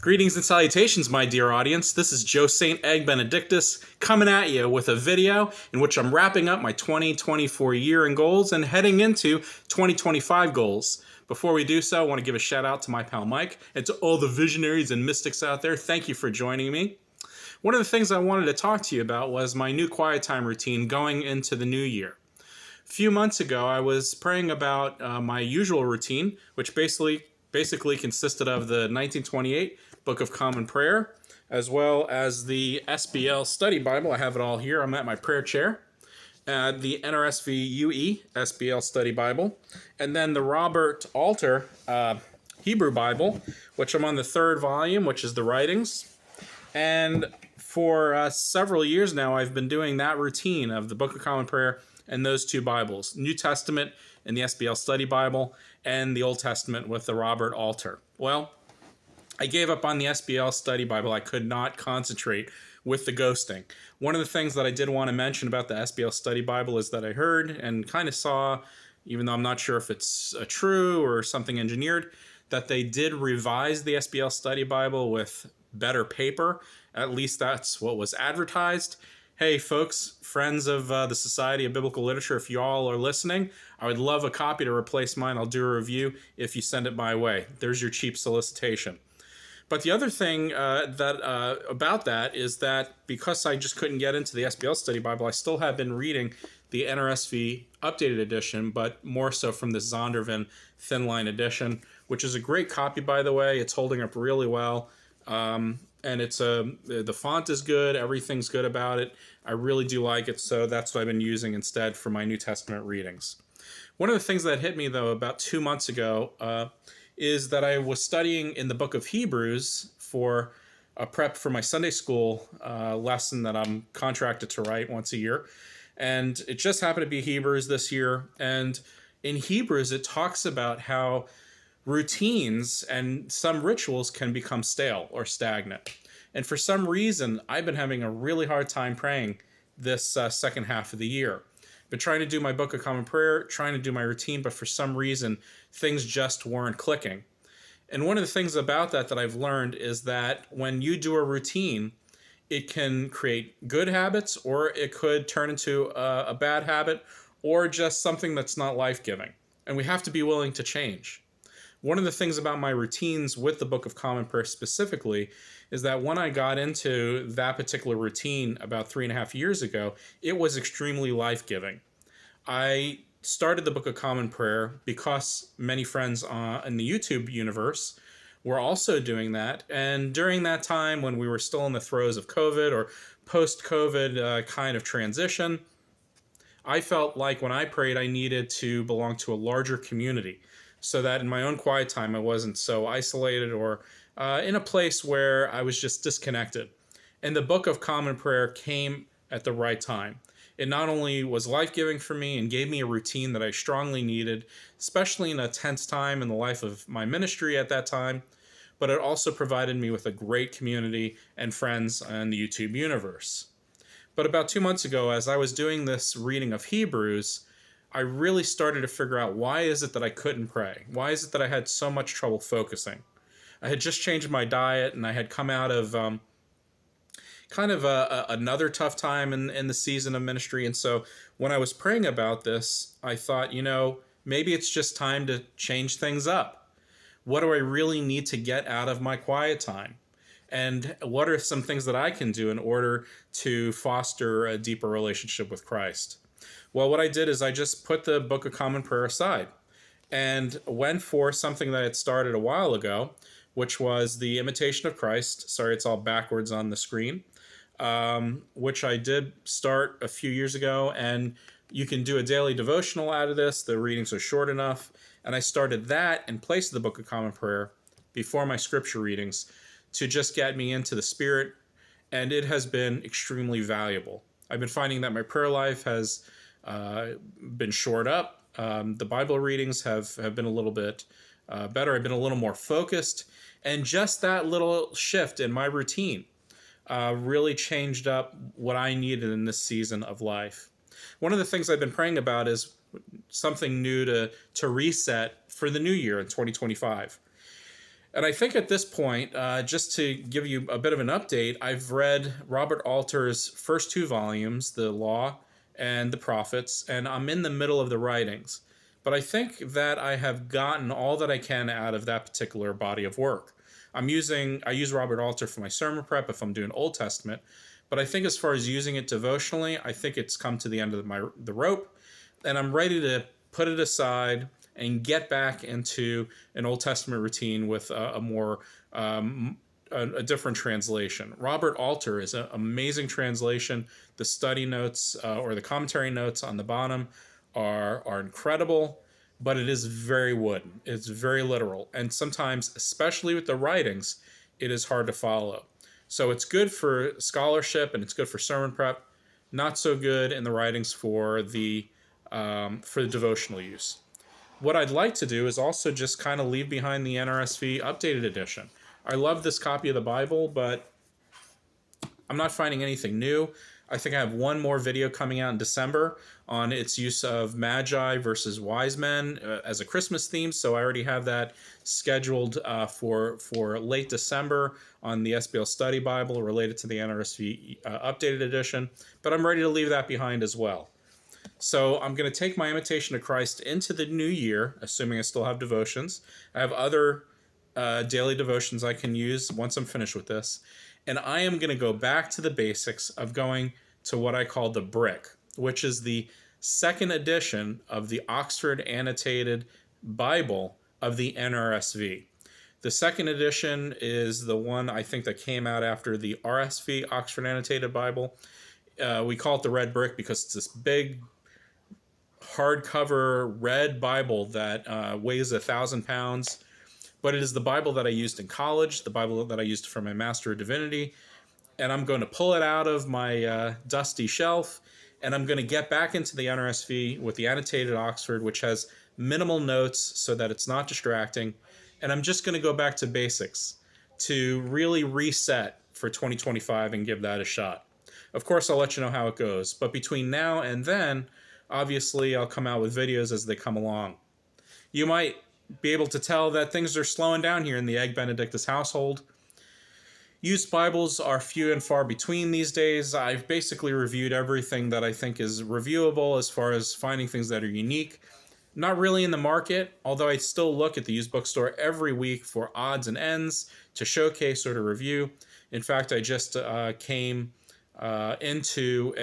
Greetings and salutations, my dear audience. This is Joe St. Egg Benedictus coming at you with a video in which I'm wrapping up my 2024 year in goals and heading into 2025 goals. Before we do so, I want to give a shout out to my pal Mike and to all the visionaries and mystics out there. Thank you for joining me. One of the things I wanted to talk to you about was my new quiet time routine going into the new year. A few months ago, I was praying about my usual routine, which basically consisted of the 1928 Book of Common Prayer, as well as the SBL Study Bible. I have it all here. I'm at my prayer chair. The NRSV UE SBL Study Bible, and then the Robert Alter Hebrew Bible, which I'm on the third volume, which is the writings. And for several years now, I've been doing that routine of the Book of Common Prayer and those two Bibles, New Testament in the SBL Study Bible, and the Old Testament with the Robert Alter. Well, I gave up on the SBL Study Bible. I could not concentrate with the ghosting. One of the things that I did want to mention about the SBL Study Bible is that I heard and kind of saw, even though I'm not sure if it's true or something engineered, that they did revise the SBL Study Bible with better paper. At least that's what was advertised. Hey, folks, friends of the Society of Biblical Literature, if you all are listening, I would love a copy to replace mine. I'll do a review if you send it my way. There's your cheap solicitation. But the other thing about that is that because I just couldn't get into the SBL Study Bible, I still have been reading the NRSV Updated Edition, but more so from the Zondervan Thin Line Edition, which is a great copy, by the way. It's holding up really well. And it's the font is good. Everything's good about it. I really do like it, so that's what I've been using instead for my New Testament readings. One of the things that hit me, though, about 2 months ago is that I was studying in the book of Hebrews for a prep for my Sunday school lesson that I'm contracted to write once a year. And it just happened to be Hebrews this year. And in Hebrews, it talks about how routines and some rituals can become stale or stagnant. And for some reason, I've been having a really hard time praying this second half of the year. Been trying to do my Book of Common Prayer, trying to do my routine, but for some reason, things just weren't clicking. And one of the things about that I've learned is that when you do a routine, it can create good habits, or it could turn into a bad habit, or just something that's not life-giving. And we have to be willing to change. One of the things about my routines with the Book of Common Prayer specifically is that when I got into that particular routine about 3.5 years ago, it was extremely life-giving. I started the Book of Common Prayer because many friends in the YouTube universe were also doing that. And during that time when we were still in the throes of COVID or post-COVID kind of transition, I felt like when I prayed, I needed to belong to a larger community, so that in my own quiet time, I wasn't so isolated or in a place where I was just disconnected. And the Book of Common Prayer came at the right time. It not only was life-giving for me and gave me a routine that I strongly needed, especially in a tense time in the life of my ministry at that time, but it also provided me with a great community and friends in the YouTube universe. But about 2 months ago, as I was doing this reading of Hebrews, I really started to figure out, why is it that I couldn't pray? Why is it that I had so much trouble focusing? I had just changed my diet, and I had come out of another tough time in the season of ministry. And so when I was praying about this, I thought, maybe it's just time to change things up. What do I really need to get out of my quiet time? And what are some things that I can do in order to foster a deeper relationship with Christ? Well, what I did is I just put the Book of Common Prayer aside and went for something that I had started a while ago, which was the Imitation of Christ. Sorry, it's all backwards on the screen, which I did start a few years ago. And you can do a daily devotional out of this. The readings are short enough. And I started that in place of the Book of Common Prayer before my scripture readings to just get me into the Spirit. And it has been extremely valuable. I've been finding that my prayer life has been shored up. The Bible readings have been a little bit better. I've been a little more focused. And just that little shift in my routine really changed up what I needed in this season of life. One of the things I've been praying about is something new to reset for the new year in 2025. And I think at this point, just to give you a bit of an update, I've read Robert Alter's first two volumes, The Law and The Prophets, and I'm in the middle of the writings. But I think that I have gotten all that I can out of that particular body of work. I use Robert Alter for my sermon prep if I'm doing Old Testament, but I think as far as using it devotionally, I think it's come to the end of the rope, and I'm ready to put it aside and get back into an Old Testament routine with a more a different translation. Robert Alter is an amazing translation. The study notes or the commentary notes on the bottom are incredible, but it is very wooden. It's very literal, and sometimes, especially with the writings, it is hard to follow. So it's good for scholarship and it's good for sermon prep. Not so good in the writings for the devotional use. What I'd like to do is also just kind of leave behind the NRSV updated edition. I love this copy of the Bible, but I'm not finding anything new. I think I have one more video coming out in December on its use of Magi versus Wise Men as a Christmas theme, so I already have that scheduled for late December on the SBL Study Bible related to the NRSV updated edition, but I'm ready to leave that behind as well. So I'm going to take my Imitation of Christ into the new year, assuming I still have devotions. I have other daily devotions I can use once I'm finished with this. And I am going to go back to the basics of going to what I call the Brick, which is the second edition of the Oxford Annotated Bible of the NRSV. The second edition is the one I think that came out after the RSV, Oxford Annotated Bible. We call it the Red Brick because it's this big hardcover red Bible that weighs 1,000 pounds. But it is the Bible that I used in college, the Bible that I used for my Master of Divinity. And I'm going to pull it out of my dusty shelf, and I'm going to get back into the NRSV with the Annotated Oxford, which has minimal notes so that it's not distracting. And I'm just going to go back to basics to really reset for 2025 and give that a shot. Of course, I'll let you know how it goes. But between now and then, obviously, I'll come out with videos as they come along. You might be able to tell that things are slowing down here in the Egg Benedictus household. Used Bibles are few and far between these days. I've basically reviewed everything that I think is reviewable as far as finding things that are unique. Not really in the market, although I still look at the used bookstore every week for odds and ends to showcase or to review. In fact, I just came into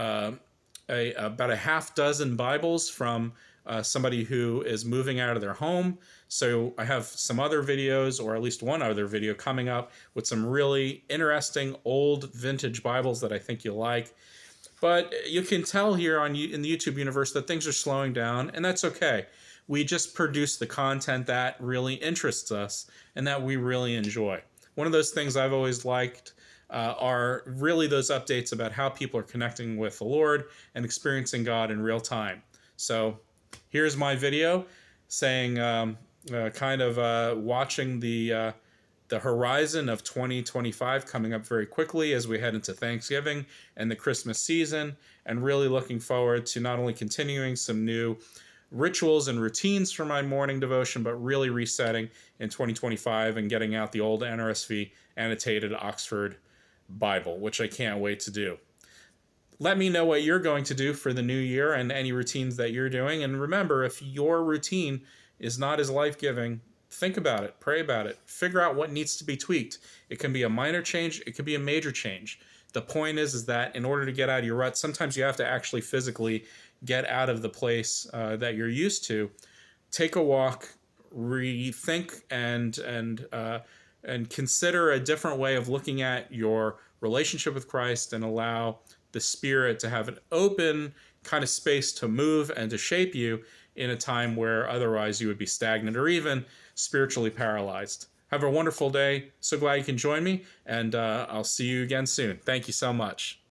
about a half dozen Bibles from somebody who is moving out of their home. So I have some other videos, or at least one other video coming up with some really interesting old vintage Bibles that I think you'll like. But you can tell here in the YouTube universe that things are slowing down, and that's okay. We just produce the content that really interests us and that we really enjoy. One of those things I've always liked are really those updates about how people are connecting with the Lord and experiencing God in real time. So here's my video saying, watching the horizon of 2025 coming up very quickly as we head into Thanksgiving and the Christmas season, and really looking forward to not only continuing some new rituals and routines for my morning devotion, but really resetting in 2025 and getting out the old NRSV Annotated Oxford Bible, which I can't wait to do. Let me know what you're going to do for the new year and any routines that you're doing. And remember, if your routine is not as life-giving, think about it, pray about it, figure out what needs to be tweaked. It can be a minor change, it could be a major change. The point is that in order to get out of your rut, sometimes you have to actually physically get out of the place that you're used to. Take a walk, rethink, and consider a different way of looking at your relationship with Christ, and allow the Spirit to have an open kind of space to move and to shape you in a time where otherwise you would be stagnant or even spiritually paralyzed. Have a wonderful day. So glad you can join me, and I'll see you again soon. Thank you so much.